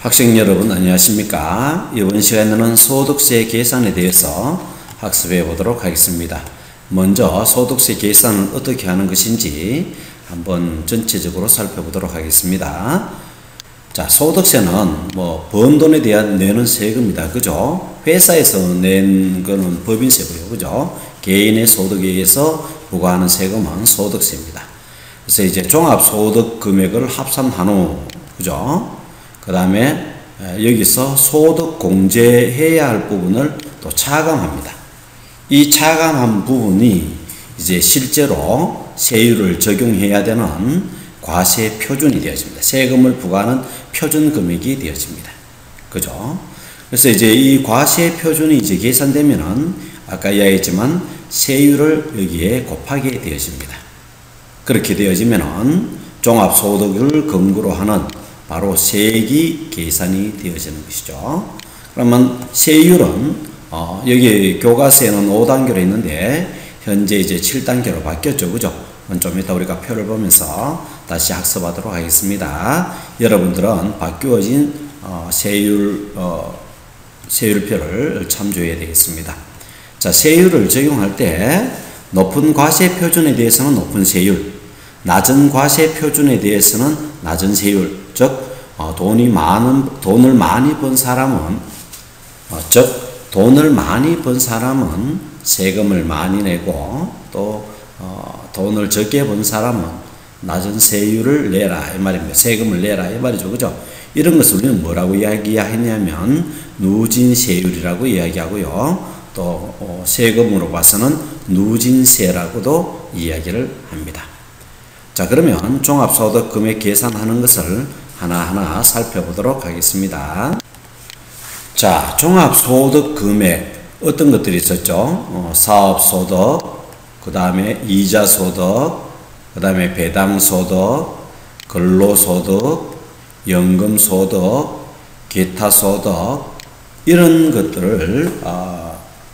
학생 여러분 안녕하십니까? 이번 시간에는 소득세 계산에 대해서 학습해 보도록 하겠습니다. 먼저 소득세 계산은 어떻게 하는 것인지 한번 전체적으로 살펴보도록 하겠습니다. 자, 소득세는 번 돈에 대한 내는 세금이다. 그죠? 회사에서 낸 거는 법인세고요. 그죠? 개인의 소득에 의해서 부과하는 세금은 소득세입니다. 그래서 이제 종합소득 금액을 합산한 후, 그죠? 그 다음에 여기서 소득 공제해야 할 부분을 또 차감합니다. 이 차감한 부분이 이제 실제로 세율을 적용해야 되는 과세 표준이 되어집니다. 세금을 부과하는 표준 금액이 되어집니다. 그죠? 그래서 이제 이 과세 표준이 이제 계산되면은 아까 이야기했지만 세율을 여기에 곱하게 되어집니다. 그렇게 되어지면은 종합소득을 근거로 하는 바로 세액이 계산이 되어지는 것이죠. 그러면 세율은 여기 교과서에는 5단계로 있는데 현재 이제 7단계로 바뀌었죠. 그죠? 좀 이따 우리가 표를 보면서 다시 학습하도록 하겠습니다. 여러분들은 바뀌어진 세율표를 참조해야 되겠습니다. 자, 세율을 적용할 때 높은 과세 표준에 대해서는 높은 세율, 낮은 과세 표준에 대해서는 낮은 세율, 즉 돈을 많이 번 사람은 세금을 많이 내고 또 돈을 적게 번 사람은 낮은 세율을 내라 이 말입니다. 세금을 내라 이 말이죠. 그죠? 이런 것을 우리는 뭐라고 이야기했냐면 누진세율이라고 이야기하고요. 또 세금으로 봐서는 누진세라고도 이야기를 합니다. 자, 그러면 종합소득 금액 계산하는 것을 하나하나 살펴보도록 하겠습니다. 자, 종합소득 금액 어떤 것들이 있었죠? 사업소득, 그 다음에 이자소득, 그 다음에 배당소득, 근로소득, 연금소득, 기타소득 이런 것들을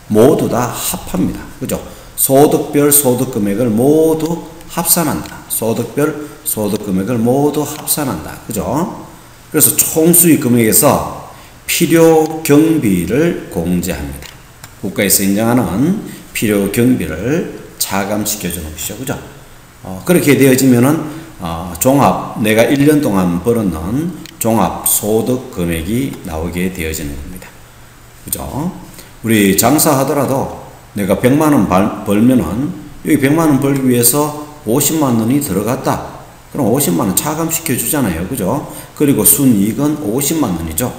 모두 다 합합니다. 그죠? 소득별 소득금액을 모두 합산한다. 소득별 소득금액을 모두 합산한다. 그죠? 그래서 총수익 금액에서 필요 경비를 공제합니다. 국가에서 인정하는 필요 경비를 차감시켜주는 것이죠. 그죠? 그렇게 되어지면은 내가 1년 동안 벌었는 종합 소득 금액이 나오게 되어지는 겁니다. 그죠? 우리 장사하더라도 내가 100만 원 벌면은 여기 100만 원 벌기 위해서 50만 원이 들어갔다. 그럼 50만 원 차감시켜 주잖아요. 그죠? 그리고 순이익은 50만 원이죠.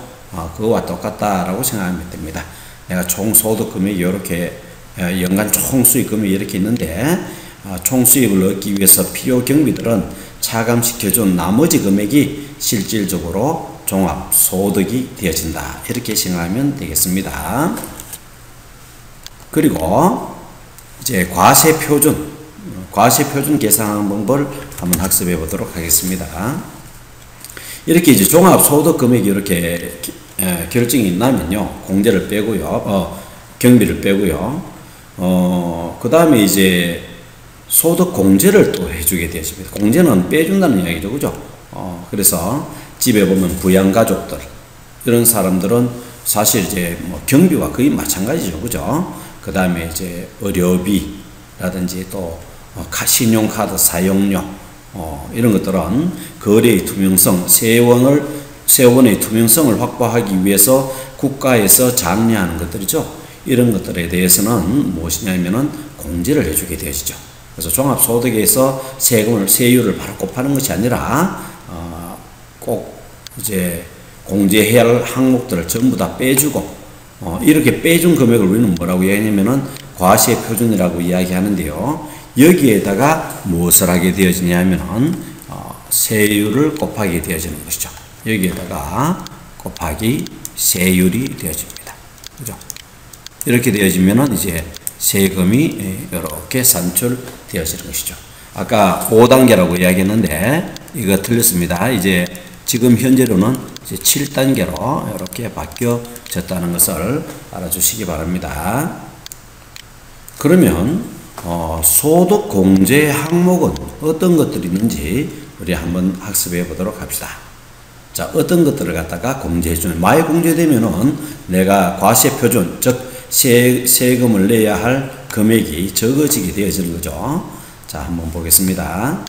그거와 똑같다라고 생각하면 됩니다. 내가 총 소득 금액이 이렇게 연간 총 수익 금액이 이렇게 있는데 총 수익을 얻기 위해서 필요 경비들은 차감시켜준 나머지 금액이 실질적으로 종합 소득이 되어진다. 이렇게 생각하면 되겠습니다. 그리고 이제 과세 표준 계산하는 방법을 한번 학습해 보도록 하겠습니다. 이렇게 이제 종합소득 금액이 이렇게 결정이 나면요, 공제를 빼고요, 경비를 빼고요, 그 다음에 이제 소득 공제를 또 해주게 되어집니다. 공제는 빼준다는 이야기죠. 그죠? 그래서 집에 보면 부양가족들, 이런 사람들은 사실 이제 경비와 거의 마찬가지죠. 그죠? 그 다음에 이제 의료비라든지 또 신용카드 사용료, 이런 것들은 거래의 투명성, 세원의 투명성을 확보하기 위해서 국가에서 장려하는 것들이죠. 이런 것들에 대해서는 무엇이냐면은 공제를 해주게 되어지죠. 그래서 종합소득에서 세율을 바로 곱하는 것이 아니라, 꼭 이제 공제해야 할 항목들을 전부 다 빼주고, 이렇게 빼준 금액을 우리는 뭐라고 이야기하냐면은 과세 표준이라고 이야기하는데요. 여기에다가 무엇을 하게 되어지냐면은 세율을 곱하게 되어지는 것이죠. 여기에다가 곱하기 세율이 되어집니다. 그죠? 이렇게 되어지면은 이제 세금이 이렇게 산출되어지는 것이죠. 아까 5단계라고 이야기했는데 이거 틀렸습니다. 이제 지금 현재로는 이제 7단계로 이렇게 바뀌어졌다는 것을 알아주시기 바랍니다. 그러면 소득 공제 항목은 어떤 것들이 있는지 우리 한번 학습해 보도록 합시다. 자, 어떤 것들을 갖다가 공제해주는, 많이 공제되면은 내가 과세 표준, 즉 세금을 내야 할 금액이 적어지게 되어지는 거죠. 자, 한번 보겠습니다.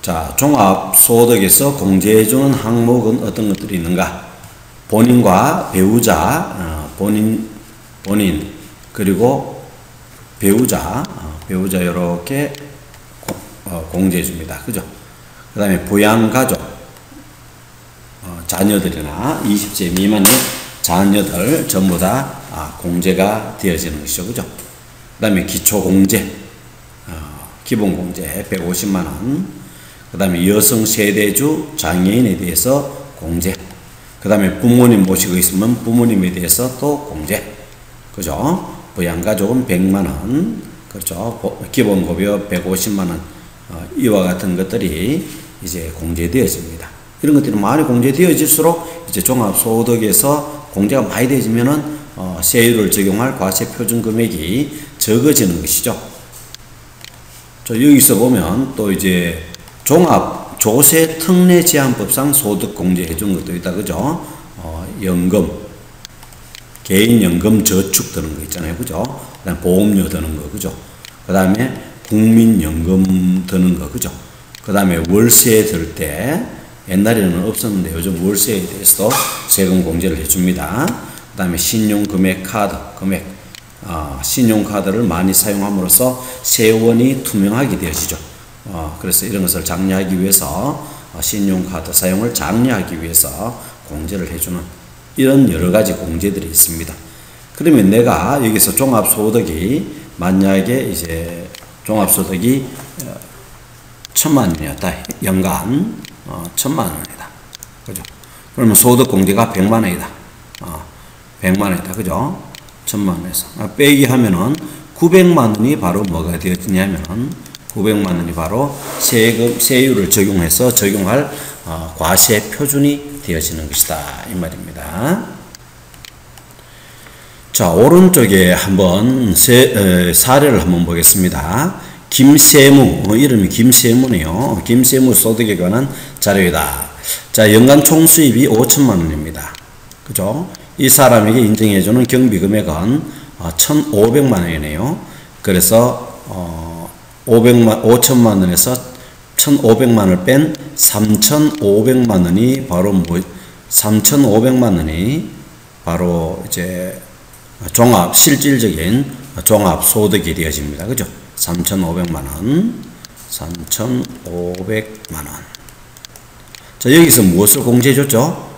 자, 종합소득에서 공제해주는 항목은 어떤 것들이 있는가? 본인과 배우자, 본인 그리고 배우자 이렇게 공제해 줍니다. 그죠? 그 다음에 부양가족, 자녀들이나 20세 미만의 자녀들 전부 다 공제가 되어지는 것이죠. 그죠? 그 다음에 기초공제, 기본공제 150만원, 그 다음에 여성 세대주 장애인에 대해서 공제, 그 다음에 부모님 모시고 있으면 부모님에 대해서 또 공제, 그죠? 부양가족은 100만원, 그렇죠? 기본급여 150만원, 이와 같은 것들이 이제 공제되어집니다. 이런 것들이 많이 공제되어질수록 이제 종합소득에서 공제가 많이 되어지면은 세율을 적용할 과세 표준 금액이 적어지는 것이죠. 자, 여기서 보면 또 이제 종합조세 특례 제한법상 소득 공제해 준 것도 있다. 그죠? 연금, 개인연금 저축 드는 거 있잖아요. 그죠? 그 다음에 보험료 드는 거. 그죠? 그 다음에 국민연금 드는 거. 그죠? 그 다음에 월세 들 때, 옛날에는 없었는데 요즘 월세에 대해서도 세금 공제를 해줍니다. 그 다음에 신용금액 카드, 신용카드를 많이 사용함으로써 세원이 투명하게 되어지죠. 그래서 이런 것을 장려하기 위해서 신용카드 사용을 장려하기 위해서 공제를 해주는 이런 여러 가지 공제들이 있습니다. 그러면 내가 여기서 종합소득이 만약에 이제 종합소득이 1000만원이었다. 연간 1000만원이다. 그죠? 그러면 소득공제가 100만원이다. 100만원이다. 그죠? 1000만원에서 빼기 하면은 900만원이 바로 뭐가 되어지냐면은 900만원이 바로 세율을 적용할 과세 표준이 되어지는 것이다. 이 말입니다. 자, 오른쪽에 한번 사례를 한번 보겠습니다. 김세무, 이름이 김세무네요. 김세무 소득에 관한 자료이다. 자, 연간 총 수입이 5천만원입니다. 그죠? 이 사람에게 인정해주는 경비 금액은 1,500만원이네요. 그래서 5천만원에서 1,500만원을 뺀 3,500만원이 바로 3,500만원이 바로 이제 실질적인 종합소득이 되어집니다. 그죠? 3,500만원, 3,500만원. 자, 여기서 무엇을 공제해줬죠?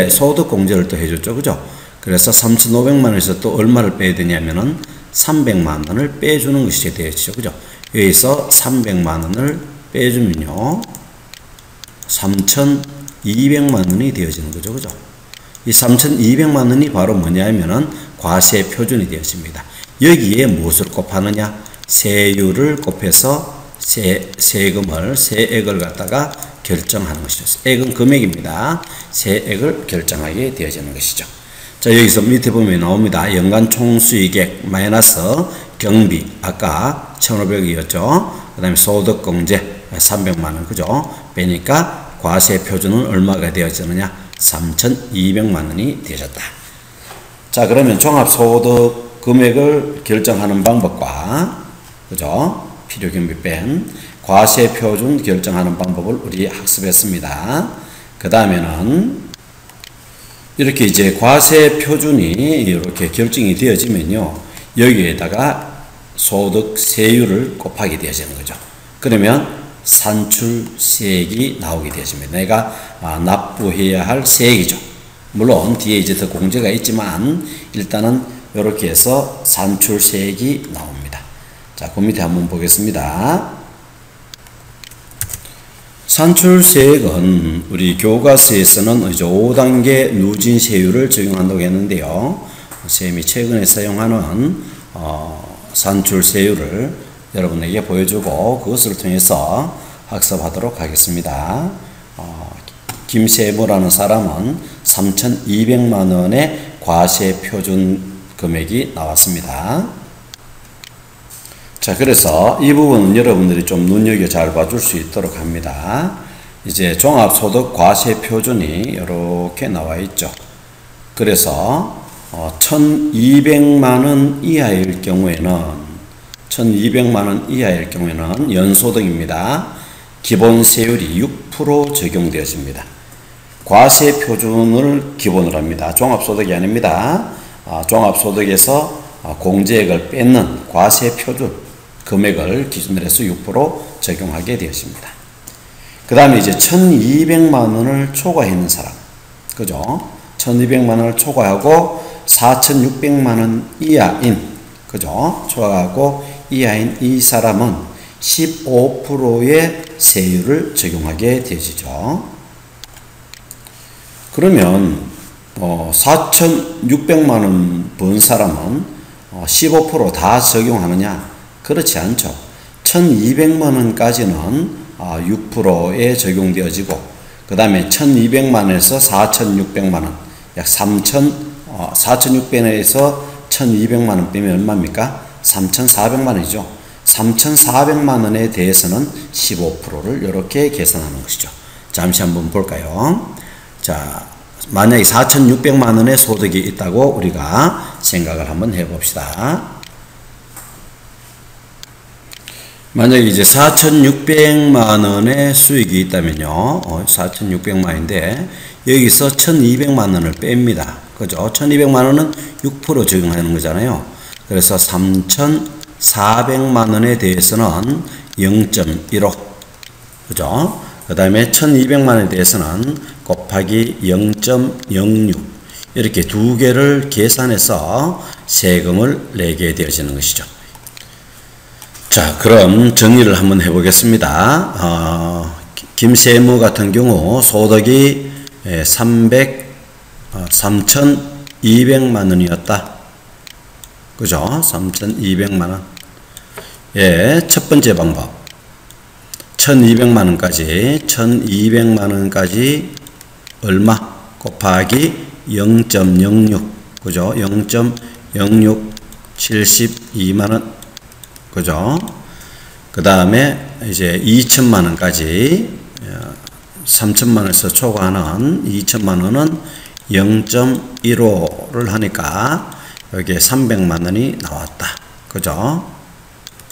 소득공제를 또 해줬죠. 그죠? 그래서 3,500만원에서 또 얼마를 빼야 되냐면은 300만원을 빼주는 것이 되어지죠. 그죠? 여기서 300만원을 빼주면요, 3,200만원이 되어지는 거죠. 그죠? 이 3,200만원이 바로 뭐냐면은 과세 표준이 되어집니다. 여기에 무엇을 곱하느냐? 세율을 곱해서 세액을 갖다가 결정하는 것이죠. 액은 금액입니다. 세액을 결정하게 되어지는 것이죠. 자, 여기서 밑에 보면 나옵니다. 연간 총수익액 마이너스 경비, 아까 1,500이었죠. 그 다음에 소득공제 300만원, 그죠? 빼니까 과세 표준은 얼마가 되어지느냐? 3,200만원이 되어졌다. 자, 그러면 종합소득 금액을 결정하는 방법과, 그죠? 필요경비 뺀 과세 표준 결정하는 방법을 우리 학습했습니다. 그 다음에는 이렇게 이제 과세 표준이 이렇게 결정이 되어지면요, 여기에다가 소득 세율을 곱하게 되어지는 거죠. 그러면 산출세액이 나오게 되어집니다. 내가 납부해야 할 세액이죠. 물론 뒤에 이제 더 공제가 있지만 일단은 이렇게 해서 산출세액이 나옵니다. 자, 그 밑에 한번 보겠습니다. 산출세액은 우리 교과서에서는 이제 5단계 누진세율을 적용한다고 했는데요. 선생님이 최근에 사용하는 산출세율을 여러분에게 보여주고 그것을 통해서 학습하도록 하겠습니다. 김세무라는 사람은 3,200만원의 과세 표준 금액이 나왔습니다. 자, 그래서 이 부분은 여러분들이 좀 눈여겨 잘 봐줄 수 있도록 합니다. 이제 종합소득 과세 표준이 이렇게 나와 있죠. 그래서 1200만 원 이하일 경우에는 1200만 원 이하일 경우에는 연소득입니다. 기본세율이 6% 적용되어집니다. 과세 표준을 기본으로 합니다. 종합소득이 아닙니다. 종합소득에서 공제액을 뺏는 과세 표준 금액을 기준으로 해서 6% 적용하게 되었습니다. 그 다음에 이제 1200만 원을 초과했는 사람. 그죠? 1200만 원을 초과하고 4600만 원 이하인, 그죠? 초과하고 이하인 이 사람은 15%의 세율을 적용하게 되어지죠. 그러면 4600만 원 번 사람은 15% 다 적용하느냐? 그렇지 않죠. 1200만 원까지는 6%에 적용되어지고, 그 다음에 1200만 원에서 4600만 원, 약 4600원에서 1200만 원 빼면 얼마입니까? 3400만 원이죠. 3400만 원에 대해서는 15%를 이렇게 계산하는 것이죠. 잠시 한번 볼까요? 자, 만약에 4600만 원의 소득이 있다고 우리가 생각을 한번 해봅시다. 만약에 이제 4600만 원의 수익이 있다면요. 4600만 원인데 여기서 1200만 원을 뺍니다. 그죠? 1200만 원은 6% 적용하는 거잖아요. 그래서 3400만 원에 대해서는 0.15. 그죠? 그 다음에 1200만 원에 대해서는 곱하기 0.06. 이렇게 두 개를 계산해서 세금을 내게 되어지는 것이죠. 자, 그럼 정리를 한번 해보겠습니다. 김세무 같은 경우 소득이 3200만 원이었다. 그죠? 3200만 원. 예, 첫 번째 방법. 1200만 원까지, 1200만 원까지 얼마? 곱하기 0.06. 그죠? 0.06, 72만 원. 그죠? 그 다음에 이제 2천만 원까지 3천만 원에서 초과하는 2천만 원은 0.15를 하니까 여기에 300만 원이 나왔다. 그죠?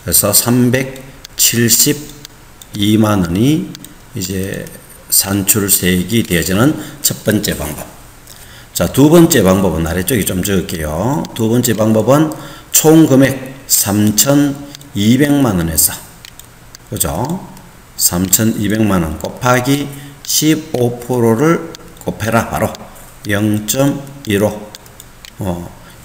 그래서 372만 원이 이제 산출세액이 되어지는 첫 번째 방법. 자, 두 번째 방법은 아래쪽에 좀 적을게요. 두 번째 방법은 총 금액 3200만 원에서, 그죠? 3200만 원 곱하기 15%를 곱해라. 바로 0.15.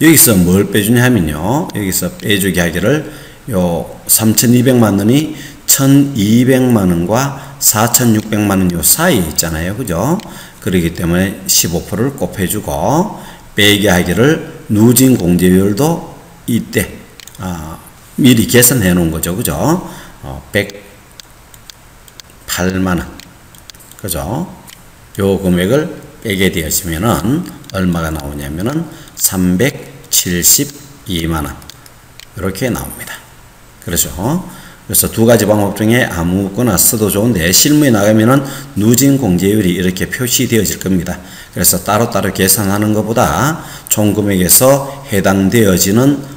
여기서 뭘 빼주냐 하면요. 여기서 빼주기 하기를 요 3200만 원이 1200만 원과 4600만 원 요 사이에 있잖아요. 그죠? 그렇기 때문에 15%를 곱해주고 빼기 하기를 누진 공제율도 이때 미리 계산해 놓은 거죠. 그죠? 108만 원. 그죠? 요 금액을 빼게 되어지면은 얼마가 나오냐면은 372만 원. 이렇게 나옵니다. 그렇죠? 그래서 두 가지 방법 중에 아무거나 써도 좋은데 실무에 나가면은 누진 공제율이 이렇게 표시되어질 겁니다. 그래서 따로따로 계산하는 것보다 총 금액에서 해당되어지는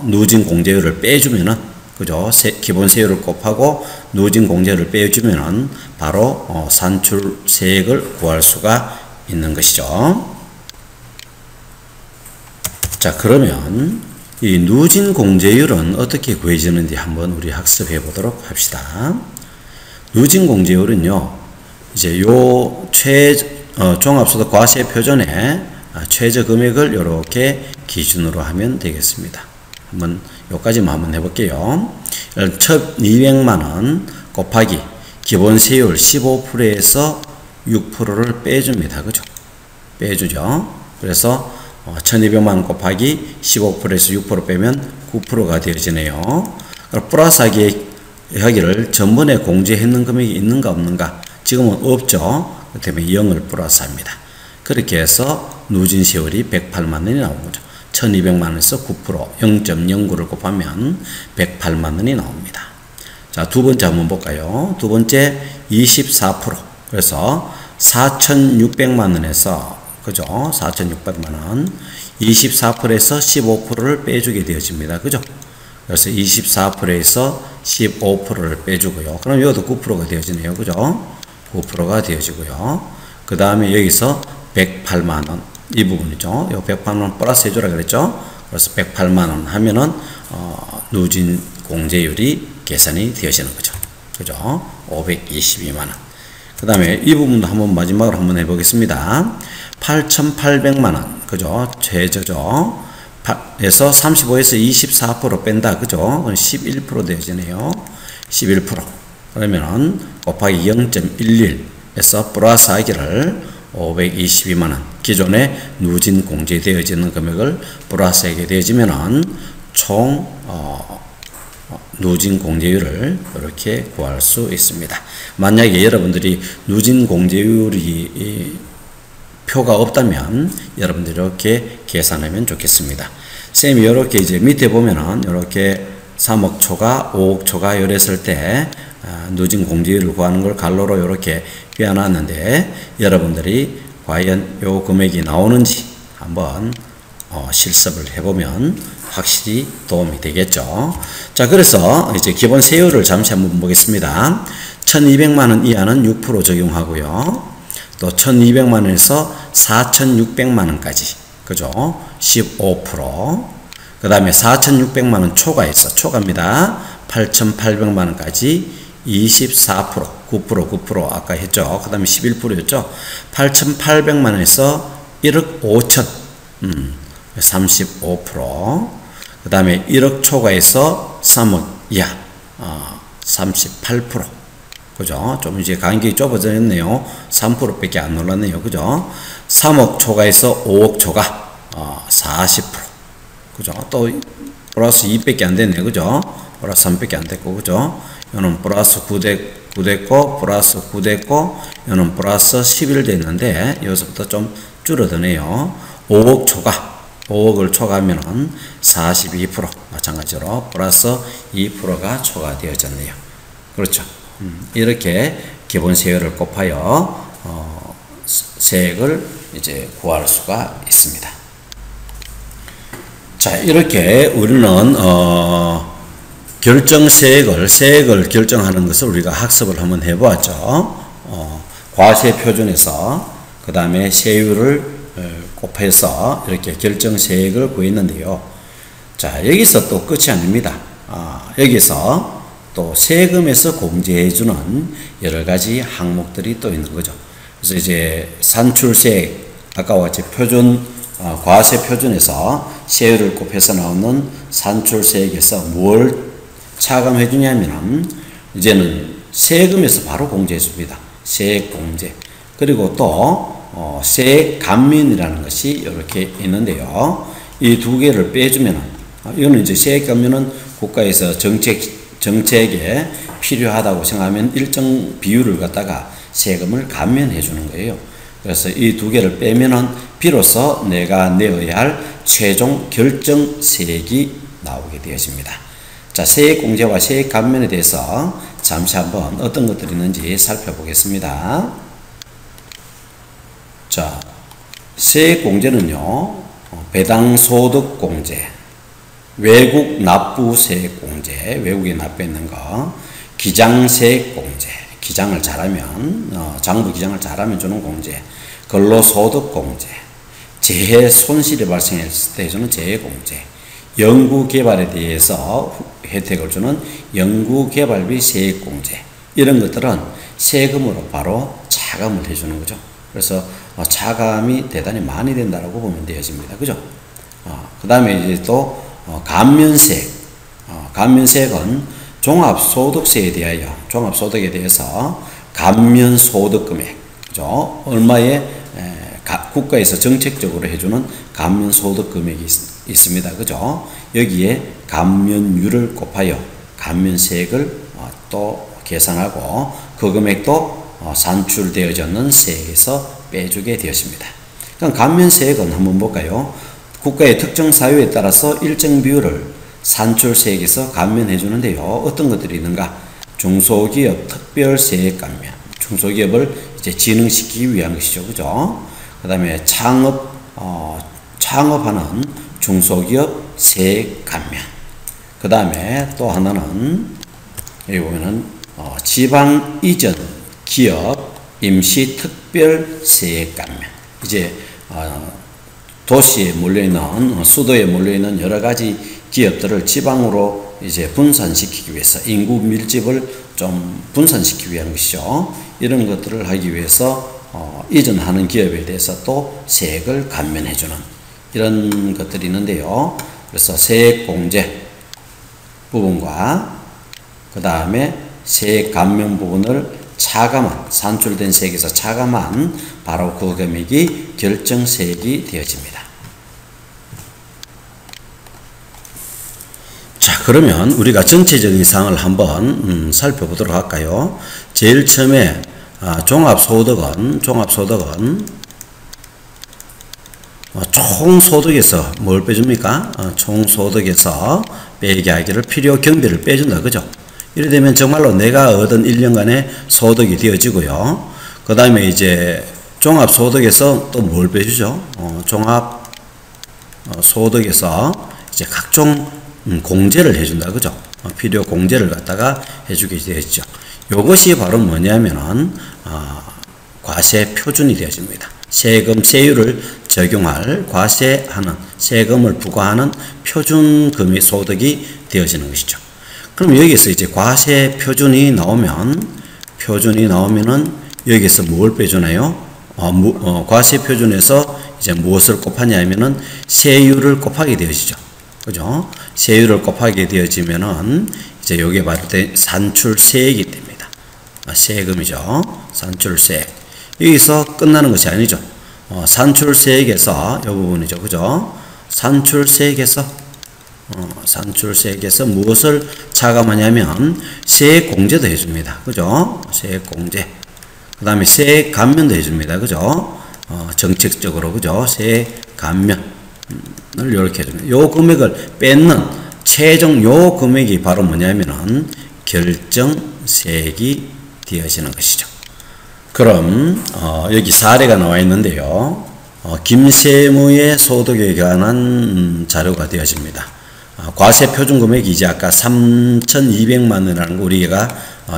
누진 공제율을 빼주면은, 그죠? 기본 세율을 곱하고 누진 공제율을 빼주면은 바로 산출세액을 구할 수가 있는 것이죠. 자, 그러면 이 누진 공제율은 어떻게 구해지는지 한번 우리 학습해 보도록 합시다. 누진 공제율은요, 이제 요 종합소득 과세 표준의 최저 금액을 이렇게 기준으로 하면 되겠습니다. 한번 요까지만 한번 해볼게요. 1200만 원 곱하기 기본세율 15%에서 6%를 빼줍니다. 그죠? 빼주죠. 그래서 1200만 원 곱하기 15%에서 6% 빼면 9%가 되어지네요. 플러스 하기를 전번에 공제했는 금액이 있는가 없는가? 지금은 없죠. 그 때문에 0을 플러스 합니다. 그렇게 해서 누진 세율이 108만 원이 나온 거죠. 1200만 원에서 9%, 0.09를 곱하면 108만 원이 나옵니다. 자, 두 번째 한번 볼까요? 두 번째 24%. 그래서 4,600만원에서 그죠? 4,600만원 24%에서 15%를 빼주게 되어집니다. 그죠? 그래서 24%에서 15%를 빼주고요. 그럼 이것도 9%가 되어지네요. 그죠? 9%가 되어지고요. 그 다음에 여기서 108만원 이 부분이죠. 요 108만원 플러스 해주라 그랬죠? 그래서 108만원 하면은 누진 공제율이 계산이 되어지는 거죠. 그죠? 522만원. 그 다음에 이 부분도 한번 마지막으로 한번 해보겠습니다. 8,800만원. 그죠? 최저죠. 에서 35에서 24% 뺀다. 그죠? 그럼 11% 되어지네요. 11%. 그러면은 곱하기 0.11에서 플러스 하기를 522만원. 기존에 누진 공제되어지는 금액을 플러스 하게 되어지면은 총, 누진 공제율을 이렇게 구할 수 있습니다. 만약에 여러분들이 누진 공제율이 표가 없다면 여러분들이 이렇게 계산하면 좋겠습니다. 쌤이 이렇게 이제 밑에 보면은 이렇게 3억 초과, 5억 초과 이랬을 때 누진 공제율을 구하는 걸 갈로로 이렇게 띄워놨는데 여러분들이 과연 요 금액이 나오는지 한번 실습을 해보면 확실히 도움이 되겠죠. 자, 그래서 이제 기본 세율을 잠시 한번 보겠습니다. 1200만원 이하는 6% 적용하고요. 또 1200만원에서 4600만원까지 그죠? 15%. 그 다음에 4600만원 초과해서 초과입니다. 8800만원까지 24%, 9% 아까 했죠. 그 다음에 11%였죠. 8800만원에서 1억 5천, 35%. 그 다음에 1억 초과해서 3억 이하, 38%. 그죠? 좀 이제 간격이 좁아졌네요. 3%밖에 안 올랐네요. 그죠? 3억 초과해서 5억 초과, 40%. 그죠? 또 플러스 2밖에 안 됐네요. 그죠? 플러스 3밖에 안 됐고, 그죠? 이거는 플러스 9 됐고, 플러스 9 됐고, 이거는 플러스 11 됐는데, 여기서부터 좀 줄어드네요. 5억 초과, 5억을 초과하면은 42%, 마찬가지로 플러스 2%가 초과되어졌네요. 그렇죠. 이렇게 기본 세율을 곱하여, 세액을 이제 구할 수가 있습니다. 자, 이렇게 우리는, 세액을 결정하는 것을 우리가 학습을 한번 해보았죠. 과세 표준에서 그 다음에 세율을 곱해서 이렇게 결정세액을 구했는데요. 자, 여기서 또 끝이 아닙니다. 여기서 또 세금에서 공제해주는 여러가지 항목들이 또 있는 거죠. 그래서 이제 산출세액, 아까와 같이 과세 표준에서 세율을 곱해서 나오는 산출세액에서 뭘 차감해 주냐면은 이제는 세금에서 바로 공제해 줍니다. 세액 공제. 그리고 또 세액 감면이라는 것이 이렇게 있는데요. 이 두 개를 빼주면은 이거는 이제 세액 감면은 국가에서 정책에 필요하다고 생각하면 일정 비율을 갖다가 세금을 감면해 주는 거예요. 그래서 이 두 개를 빼면은 비로소 내가 내어야 할 최종 결정세액이 나오게 되어집니다. 자, 세액공제와 세액 감면에 대해서 잠시 한번 어떤 것들이 있는지 살펴보겠습니다. 자, 세액공제는요, 배당소득공제, 외국 납부세액공제, 외국에 납부했는 거, 기장세액공제, 기장을 잘하면, 장부 기장을 잘하면 주는 공제, 근로소득공제, 재해 손실이 발생했을 때 해주는 재해공제, 연구개발에 대해서 혜택을 주는 연구개발비 세액공제, 이런 것들은 세금으로 바로 차감을 해주는 거죠. 그래서 차감이 대단히 많이 된다라고 보면 되어집니다. 그죠? 그 다음에 이제 또 감면세액, 감면세액은 종합소득세에 대하여, 종합소득에 대해서 감면소득금액, 그죠? 얼마에 국가에서 정책적으로 해주는 감면소득금액이 있습니다. 그죠? 여기에 감면율을 곱하여 감면세액을 또 계산하고 그 금액도 산출되어졌는 세액에서 빼주게 되었습니다. 그럼 감면세액은 한번 볼까요? 국가의 특정 사유에 따라서 일정 비율을 산출세액에서 감면해 주는데요. 어떤 것들이 있는가? 중소기업 특별세액 감면. 중소기업을 이제 진흥시키기 위한 것이죠. 그죠? 그 다음에 창업하는 중소기업 세액 감면. 그 다음에 또 하나는, 여기 보면은, 지방 이전 기업 임시 특별 세액 감면. 이제, 도시에 몰려있는, 수도에 몰려있는 여러 가지 기업들을 지방으로 이제 분산시키기 위해서, 인구 밀집을 좀 분산시키기 위한 것이죠. 이런 것들을 하기 위해서 이전하는 기업에 대해서 또 세액을 감면해주는 이런 것들이 있는데요. 그래서 세액 공제 부분과 그 다음에 세액 감면 부분을 차감한, 산출된 세액에서 차감한 바로 그 금액이 결정세액이 되어집니다. 자, 그러면 우리가 전체적인 사항을 한번 살펴보도록 할까요? 제일 처음에 종합소득은 총소득에서 뭘 빼줍니까? 총소득에서 빼게 하기를 필요 경비를 빼준다. 그죠? 이래 되면 정말로 내가 얻은 1년간의 소득이 되어지고요. 그 다음에 이제 종합소득에서 또 뭘 빼주죠? 종합소득에서 이제 각종 공제를 해준다. 그죠? 필요 공제를 갖다가 해주게 되었죠. 요것이 바로 뭐냐면은, 과세 표준이 되어집니다. 세금, 세율을 적용할 과세하는, 세금을 부과하는 표준금이 소득이 되어지는 것이죠. 그럼 여기서 이제 과세 표준이 나오면은 여기서 뭘 빼주나요? 과세 표준에서 이제 무엇을 곱하냐면은 세율을 곱하게 되어지죠. 그죠? 세율을 곱하게 되어지면은 이제 여기에 바로 산출세액이 됩니다. 세금이죠. 산출세액. 여기서 끝나는 것이 아니죠. 산출세액에서 이 부분이죠. 그죠? 산출세액에서 무엇을 차감하냐면 세액공제도 해줍니다. 그죠? 세액공제. 그 다음에 세액감면도 해줍니다. 그죠? 정책적으로. 그죠? 세액감면을 이렇게 해줍니다. 요 금액을 뺏는 최종 요 금액이 바로 뭐냐면은 결정세액이 되어지는 것이죠. 그럼 여기 사례가 나와 있는데요. 김세무의 소득에 관한 자료가 되어집니다. 과세 표준 금액이 이제 아까 3,200만 원이라는 거 우리가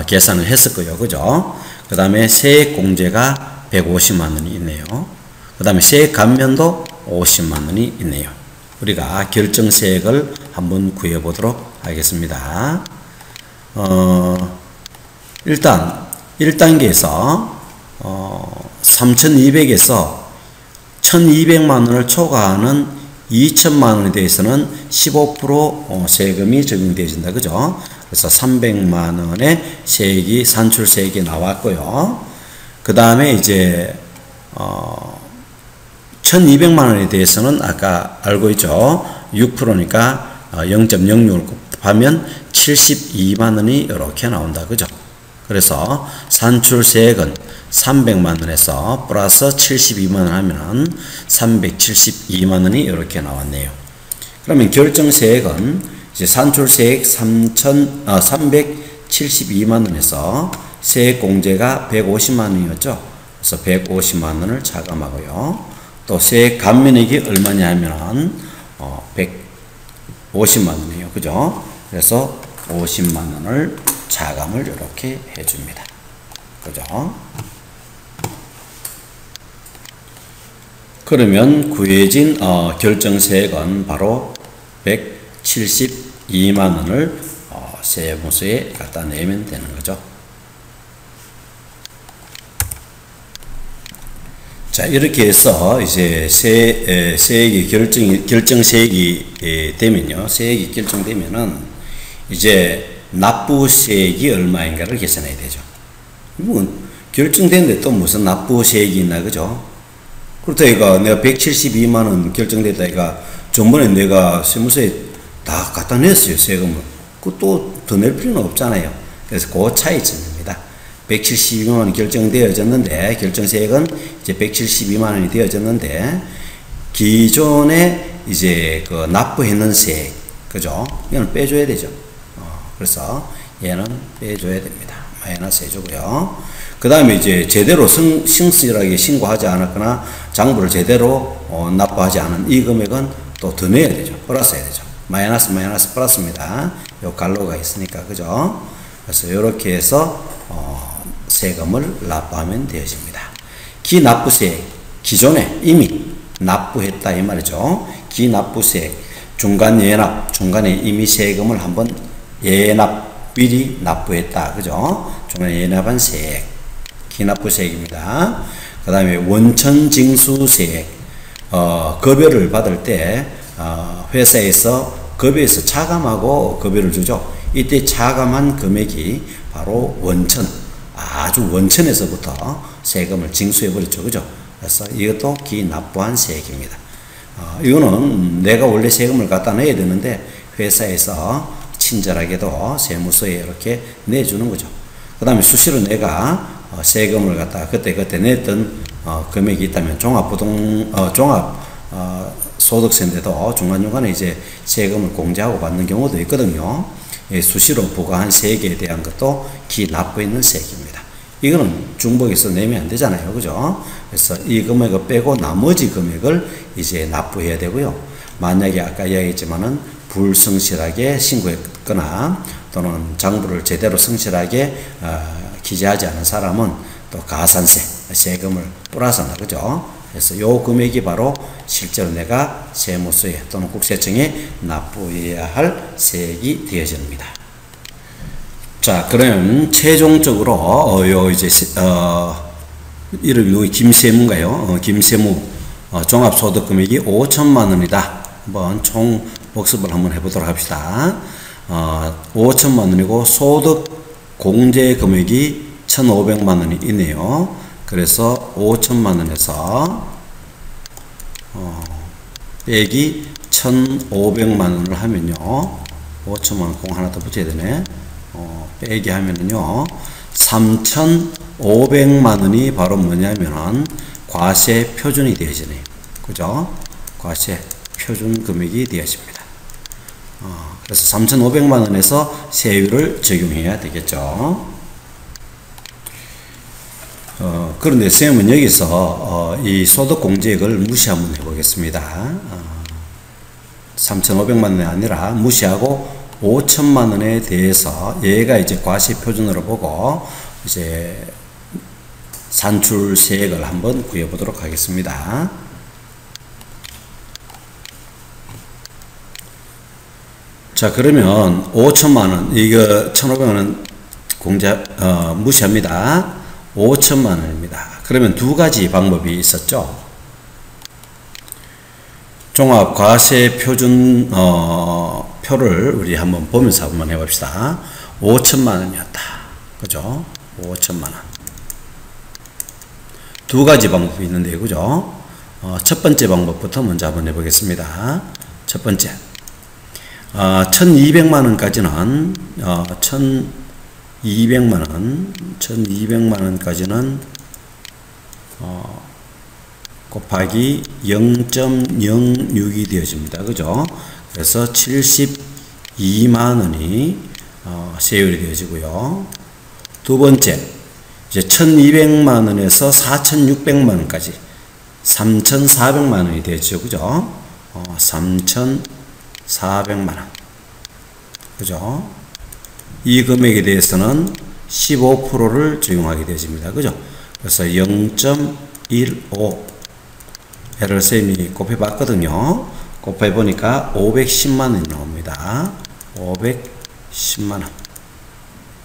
계산을 했을 거예요. 그죠? 그 다음에 세액 공제가 150만 원이 있네요. 그 다음에 세액 감면도 50만 원이 있네요. 우리가 결정세액을 한번 구해 보도록 하겠습니다. 일단 1단계에서 3,200에서 1,200만 원을 초과하는 2천만 원에 대해서는 15% 세금이 적용되어진다. 그죠? 그래서 300만 원의 세액이, 산출세액이 나왔고요. 그 다음에 이제 1,200만 원에 대해서는 아까 알고 있죠? 6%니까 0.06을 곱하면 72만 원이 이렇게 나온다. 그죠? 그래서 산출세액은 300만 원에서 플러스 72만 원 하면 372만 원이 이렇게 나왔네요. 그러면 결정세액은 이제 산출세액 372만 원에서 세액공제가 150만 원이었죠. 그래서 150만 원을 차감하고요. 또 세액 감면액이 얼마냐 하면 150만 원이에요. 그죠? 그래서 50만 원을 차감을 이렇게 해줍니다. 그죠? 그러면 구해진 결정세액은 바로 172만 원을 세무서에 갖다 내면 되는 거죠. 자, 이렇게 해서 이제 세액이 결정세액이 되면요. 세액이 결정되면은 이제 납부세액이 얼마인가를 계산해야 되죠. 뭐 결정됐는데 또 무슨 납부세액이 있나, 그죠? 그렇다 내가 172만 원 결정됐다 이가 전번에 내가 세무서에 다 갖다 냈어요, 세금을. 그 또 더 낼 필요는 없잖아요. 그래서 그 차이점입니다. 172만 원이 결정되어졌는데, 결정세액은 이제 172만 원이 되어졌는데, 기존에 이제 그 납부했는 세액, 그죠? 이건 빼줘야 되죠. 그래서 얘는 빼줘야 됩니다. 마이너스 해주고요. 그 다음에 이제 제대로 성실하게 신고하지 않았거나 장부를 제대로 납부하지 않은 이 금액은 또 더 내야 되죠. 플러스 해야 되죠. 마이너스 플러스입니다. 요 갈로가 있으니까, 그죠? 그래서 이렇게 해서 세금을 납부하면 되어집니다. 기납부세액, 기존에 이미 납부했다 이 말이죠. 기납부세액, 중간 예납, 중간에 이미 세금을 한번 예납 미리 납부했다, 그죠? 중간에 예납한 세액, 기납부세액입니다. 그 다음에 원천징수세액, 급여를 받을 때 회사에서 급여에서 차감하고 급여를 주죠. 이때 차감한 금액이 바로 원천, 아주 원천에서부터 세금을 징수해버렸죠. 그죠? 그래서 이것도 기납부한 세액입니다. 이거는 내가 원래 세금을 갖다 내야 되는데 회사에서 친절하게도 세무서에 이렇게 내주는 거죠. 그 다음에 수시로 내가 세금을 갖다 그때 냈던 금액이 있다면 소득세인데도 중간중간에 이제 세금을 공제하고 받는 경우도 있거든요. 수시로 부과한 세액에 대한 것도 기납부에 있는 세액입니다. 이거는 중복해서 내면 안 되잖아요. 그죠? 그래서 이 금액을 빼고 나머지 금액을 이제 납부해야 되고요. 만약에 아까 이야기했지만은 불성실하게 신고했거나 또는 장부를 제대로 성실하게 기재하지 않은 사람은 또 가산세, 세금을 플러스 나가죠. 그래서 요 금액이 바로 실제로 내가 세무서에 또는 국세청에 납부해야 할 세액이 되어집니다. 자, 그러면 최종적으로 이름이 김세무인가요? 김세무 종합소득 금액이 5천만 원이다. 한번 총 복습을 한번 해보도록 합시다. 5천만 원이고 소득 공제 금액이 1,500만 원이 있네요. 그래서 5천만 원에서 빼기 1,500만 원을 하면요. 5천만 원 공 하나 더 붙여야 되네. 빼기 하면은요. 3,500만 원이 바로 뭐냐면은 과세 표준이 되어지네요. 그죠? 과세 표준 금액이 되어집니다. 그래서 3,500만 원에서 세율을 적용해야 되겠죠. 그런데 쌤은 여기서 이 소득공제액을 무시 한번 해보겠습니다. 3,500만 원이 아니라 무시하고 5천만 원에 대해서 얘가 이제 과세 표준으로 보고 이제 산출세액을 한번 구해보도록 하겠습니다. 자, 그러면 5천만 원, 이거 1,500만 원 공제 무시합니다. 5천만 원입니다. 그러면 두 가지 방법이 있었죠. 종합과세 표준 표를 우리 한번 보면서 한번 해봅시다. 5천만 원이었다. 그죠? 5천만 원. 두 가지 방법이 있는데요. 그죠? 첫 번째 방법부터 먼저 한번 해보겠습니다. 첫 번째. 1,200만 원까지는 1,200만 원까지는 곱하기 0.06이 되어집니다. 그죠? 그래서 72만 원이 세율이 되어지고요. 두 번째, 이제 1,200만 원에서 4,600만 원까지 3,400만 원이 되죠. 그죠? 3,400만 원. 그죠? 이 금액에 대해서는 15%를 적용하게 되어집니다. 그죠? 그래서 0.15를 쌤이 곱해봤거든요. 곱해보니까 510만 원이 나옵니다. 510만 원.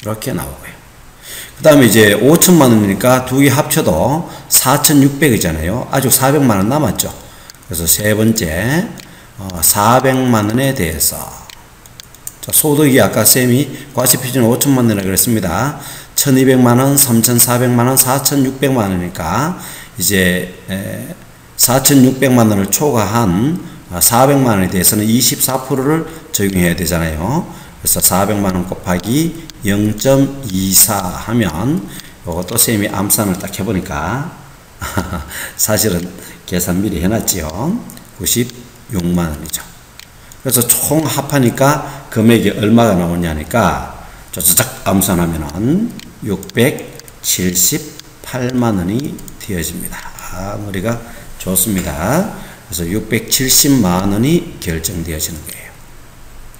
이렇게 나오고요. 그 다음에 이제 5천만 원이니까 두 개 합쳐도 4,600이잖아요. 아직 400만 원 남았죠. 그래서 세 번째, 400만 원에 대해서 자, 소득이 아까 쌤이 과세표준 5천만 원이라고 그랬습니다. 1,200만 원, 3,400만 원, 4,600만 원이니까 이제 4,600만 원을 초과한 400만 원에 대해서는 24%를 적용해야 되잖아요. 그래서 400만 원 곱하기 0.24 하면 이것도 쌤이 암산을 딱 해보니까 사실은 계산 미리 해놨지요. 96만 원이죠. 그래서 총 합하니까 금액이 얼마가 나오냐니까 쫙쫙 암산하면은 670만 678만 원이 되어집니다. 머리가 좋습니다. 그래서 670만 원이 결정되어지는 거예요.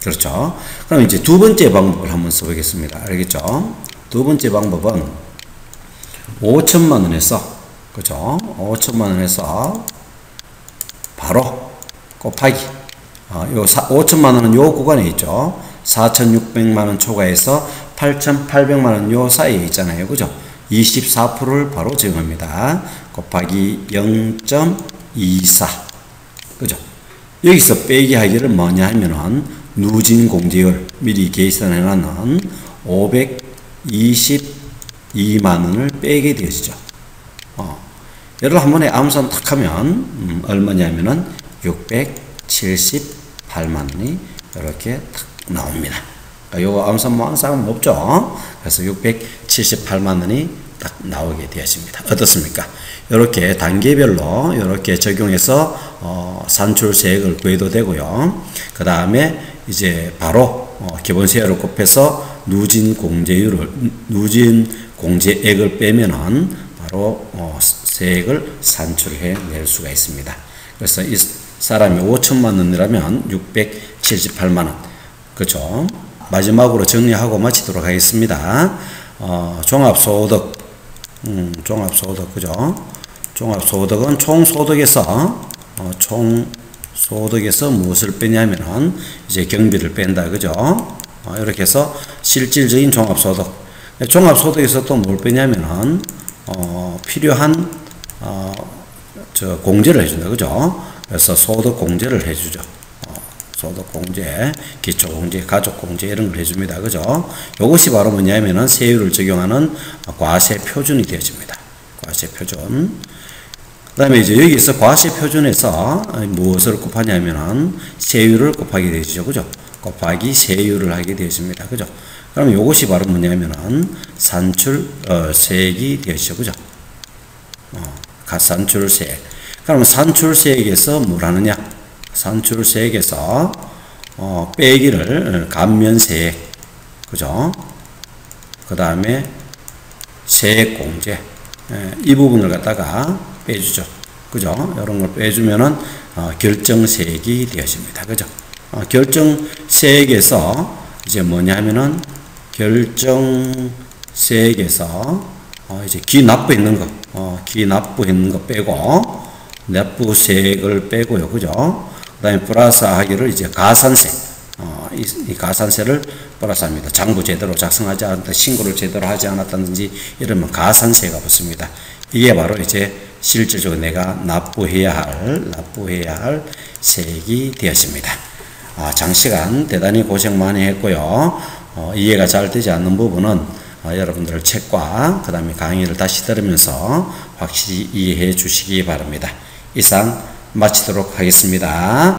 그렇죠? 그럼 이제 두 번째 방법을 한번 써보겠습니다. 알겠죠? 두 번째 방법은 5천만 원에서, 그죠? 5천만 원에서 바로 곱하기, 요 5천만 원은 요 구간에 있죠. 4,600만 원 초과해서 8,800만 원 요 사이에 있잖아요. 그죠? 24%를 바로 적용합니다. 곱하기 0.24. 그죠? 여기서 빼기 하기를 뭐냐 하면은 누진 공제율 미리 계산해 놨는 522만 원을 빼게 되어지죠. 얘를 한 번에 암산 탁 하면 얼마냐면은 678만 원이 이렇게 탁 나옵니다. 요거 암산 뭐 항상 없죠. 그래서 678만 원이 딱 나오게 되었습니다. 어떻습니까? 이렇게 단계별로 이렇게 적용해서 산출세액을 구해도 되고요. 그 다음에 이제 바로 기본세율을 곱해서 누진 공제액을 빼면은 바로 세액을 산출해 낼 수가 있습니다. 그래서 이 사람이 5천만 원이라면 678만 원. 그렇죠? 마지막으로 정리하고 마치도록 하겠습니다. 종합소득, 그죠? 종합소득은 총소득에서 무엇을 빼냐면은 이제 경비를 뺀다, 그죠? 이렇게 해서 실질적인 종합소득에서 또 뭘 빼냐면은 필요한 공제를 해준다, 그죠? 그래서 소득공제를 해주죠. 소득공제, 기초공제, 가족공제 이런 걸 해줍니다. 그죠? 이것이 바로 뭐냐면은 세율을 적용하는 과세표준이 되어집니다. 과세표준. 그 다음에 이제 여기서 과세표준에서 무엇을 곱하냐면은 세율을 곱하게 되죠. 그죠? 곱하기 세율을 하게 되어집니다. 그죠? 그럼 이것이 바로 뭐냐면은 산출세액이 되어지죠. 그죠? 산출세액. 그러면 산출세액에서 뭘 하느냐? 산출세액에서 빼기를 감면세액, 그죠? 그 다음에 세액공제, 이 부분을 갖다가 빼주죠. 그죠? 이런 걸 빼주면은 결정세액이 되어집니다. 그죠? 결정세액에서 이제 뭐냐면은 결정세액에서 이제 기납부 있는 거, 기납부 있는 거 빼고 납부세액을 빼고요. 그죠? 그 다음에 플러스 하기를 이제 가산세, 이 가산세를 플러스 합니다. 장부 제대로 작성하지 않았다, 신고를 제대로 하지 않았다든지 이러면 가산세가 붙습니다. 이게 바로 이제 실질적으로 내가 납부해야 할 세액이 되었습니다. 장시간 대단히 고생 많이 했고요. 이해가 잘 되지 않는 부분은 여러분들 책과 그 다음에 강의를 다시 들으면서 확실히 이해해 주시기 바랍니다. 이상 마치도록 하겠습니다.